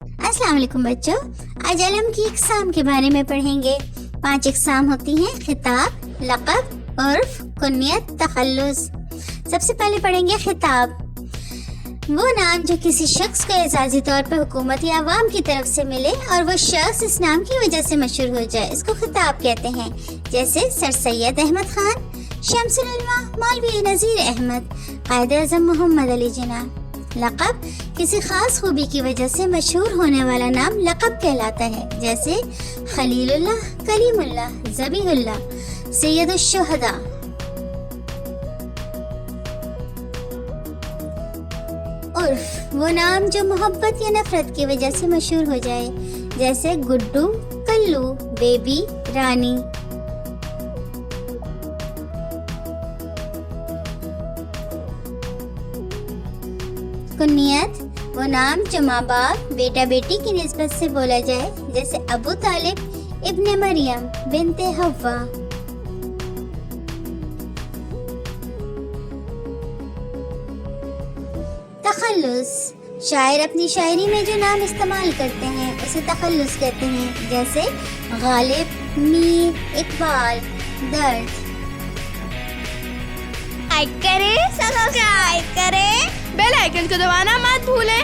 السلام علیکم بچوں، آج علم کی اقسام کے بارے میں پڑھیں گے۔ 5 اقسام ہوتی ہیں: خطاب، لقب، عرف، کنیت، تخلص۔ سب سے پہلے پڑھیں گے خطاب۔ وہ نام جو کسی شخص کو اعزازی طور پر حکومت یا عوام کی طرف سے ملے اور وہ شخص اس نام کی وجہ سے مشہور ہو جائے، اس کو خطاب کہتے ہیں۔ جیسے سر سید احمد خان، شمس العلماء مولوی نذیر احمد، قائد اعظم محمد علی جناح۔ لقب کسی خاص خوبی کی وجہ سے مشہور ہونے والا نام لقب کہلاتا ہے۔ جیسے خلیل اللہ، کلیم اللہ، ذبیح اللہ، سید الشہداء۔ عرف وہ نام جو محبت یا نفرت کی وجہ سے مشہور ہو جائے، جیسے گڈو، کلو، بیبی، رانی۔ کنیت وہ نام جو ماں باپ، بیٹا بیٹی کی نسبت سے بولا جائے، جیسے ابو طالب ابن مریم بنت حوا۔ تخلص شاعر اپنی شاعری میں جو نام استعمال کرتے ہیں اسے تخلص کہتے ہیں، جیسے غالب، میر، اقبال، درد۔ لائک کریں، سبسکرائب کریں، بیل آئیکن کو دبانا مت بھولیں۔